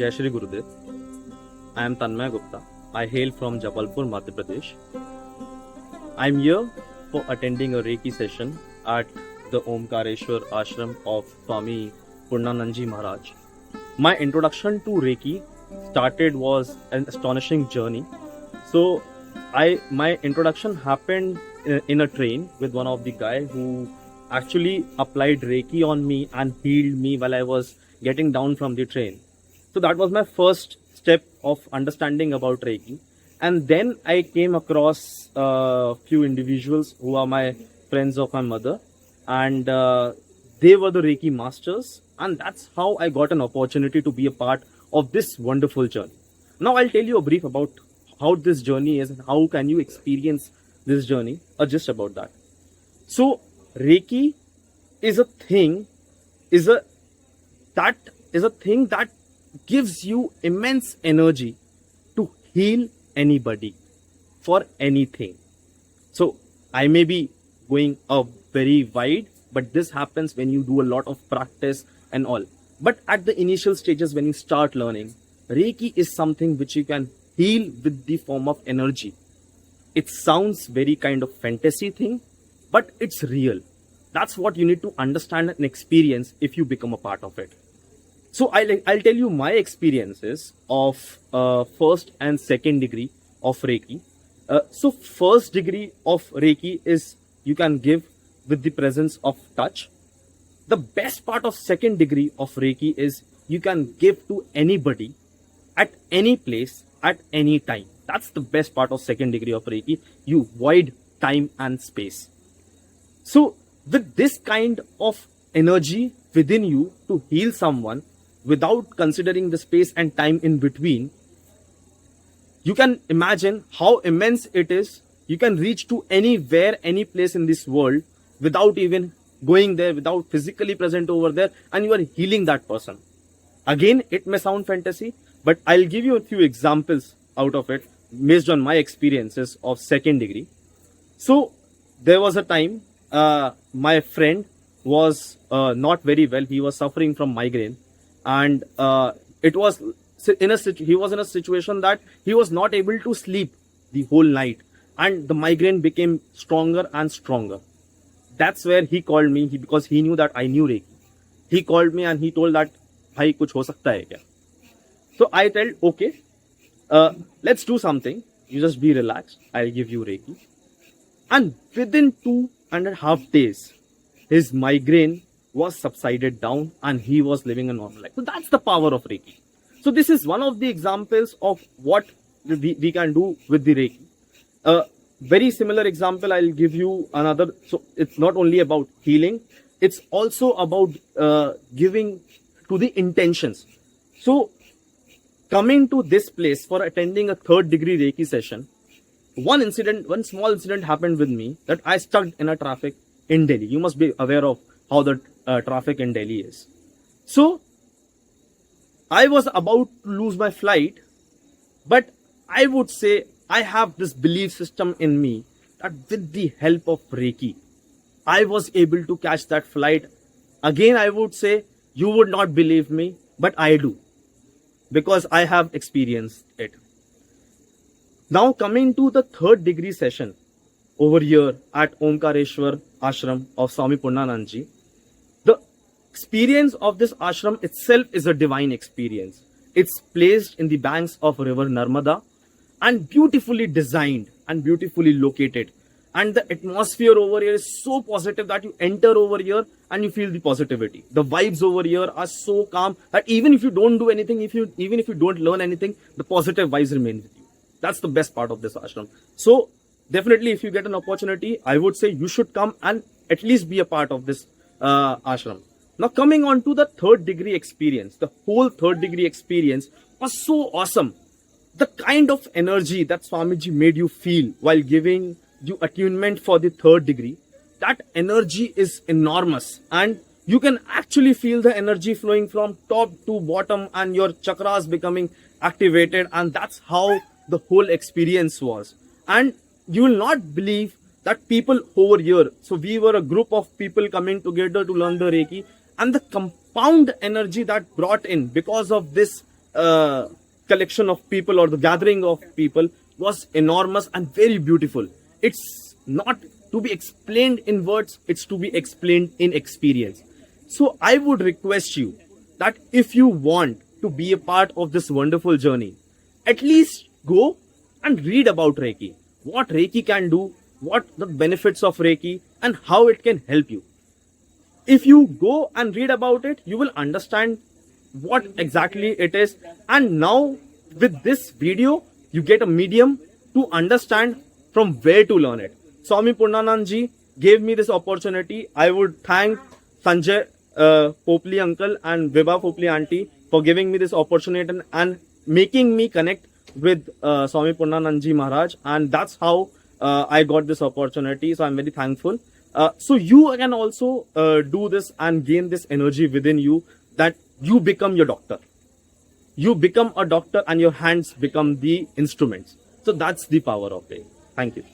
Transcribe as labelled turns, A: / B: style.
A: Jai Shri Gurudev. I am Tanmay Gupta. I hail from Jabalpur, Madhya Pradesh. I am here for attending a Reiki session at the Omkareshwar Ashram of Swami Purnanandji Maharaj. My introduction to Reiki was an astonishing journey. So, my introduction happened in a train with one of the guy who actually applied Reiki on me and healed me while I was getting down from the train. So that was my first step of understanding about Reiki. And then I came across a few individuals who are my friends of my mother, and they were the Reiki masters, and that's how I got an opportunity to be a part of this wonderful journey. Now I'll tell you a brief about how this journey is and how can you experience this journey, or just about that. So Reiki is a thing that gives you immense energy to heal anybody for anything. So I may be going up very wide, but this happens when you do a lot of practice and all. But at the initial stages, when you start learning, Reiki is something which you can heal with the form of energy. It sounds very kind of fantasy thing, but it's real. That's what you need to understand and experience if you become a part of it. So I'll tell you my experiences of first and second degree of Reiki. So first degree of Reiki is you can give with the presence of touch. The best part of second degree of Reiki is you can give to anybody at any place at any time. That's the best part of second degree of Reiki. You void time and space. So with this kind of energy within you to heal someone without considering the space and time in between, you can imagine how immense it is. You can reach to anywhere, any place in this world without even going there, without physically present over there, and you are healing that person. Again, it may sound fantasy, but I'll give you a few examples out of it based on my experiences of second degree. So there was a time my friend was not very well. He was suffering from migraine, and he was in a situation that he was not able to sleep the whole night, and the migraine became stronger and stronger. That's where he called me, because he knew that I knew Reiki. He called me and he told that, "Bhai, kuch ho sakta hai kya?" So I told, "Okay, let's do something. You just be relaxed. I'll give you Reiki." And within 2.5 days, his migraine was subsided down and he was living a normal life. So that's the power of Reiki. So this is one of the examples of what we can do with the Reiki. Very similar example, I'll give you another. So it's not only about healing, it's also about giving to the intentions. So coming to this place for attending a third degree Reiki session, one small incident happened with me, that I stuck in a traffic in Delhi. You must be aware of how the traffic in Delhi is. So I was about to lose my flight, but I would say I have this belief system in me that with the help of Reiki, I was able to catch that flight. Again, I would say you would not believe me, but I do, because I have experienced it. Now coming to the third degree session over here at Omkareshwar Ashram of Swami Purnanandji, the experience of this ashram itself is a divine experience. It's placed in the banks of river Narmada and beautifully designed and beautifully located. And the atmosphere over here is so positive that you enter over here and you feel the positivity. The vibes over here are so calm that even if you don't do anything, even if you don't learn anything, the positive vibes remain with you. That's the best part of this ashram. So definitely, if you get an opportunity, I would say you should come and at least be a part of this ashram. Now coming on to the third degree experience, the whole third degree experience was so awesome. The kind of energy that Swamiji made you feel while giving you attunement for the third degree, that energy is enormous, and you can actually feel the energy flowing from top to bottom and your chakras becoming activated, and that's how the whole experience was. And you will not believe that people over here, so we were a group of people coming together to learn the Reiki, and the compound energy that brought in because of this collection of people or the gathering of people was enormous and very beautiful. It's not to be explained in words, it's to be explained in experience. So I would request you that if you want to be a part of this wonderful journey, at least go and read about Reiki. What Reiki can do, what the benefits of Reiki, and how it can help you. If you go and read about it, you will understand what exactly it is. And now with this video, you get a medium to understand from where to learn it. Swami Purnanand ji gave me this opportunity. I would thank Sanjay Popli uncle and Vibha Popli auntie for giving me this opportunity and making me connect with Swami Purnanand ji Maharaj. And that's how I got this opportunity. So I'm very thankful. So you can also do this and gain this energy within you, that you become your doctor. You become a doctor and your hands become the instruments. So that's the power of it. Thank you.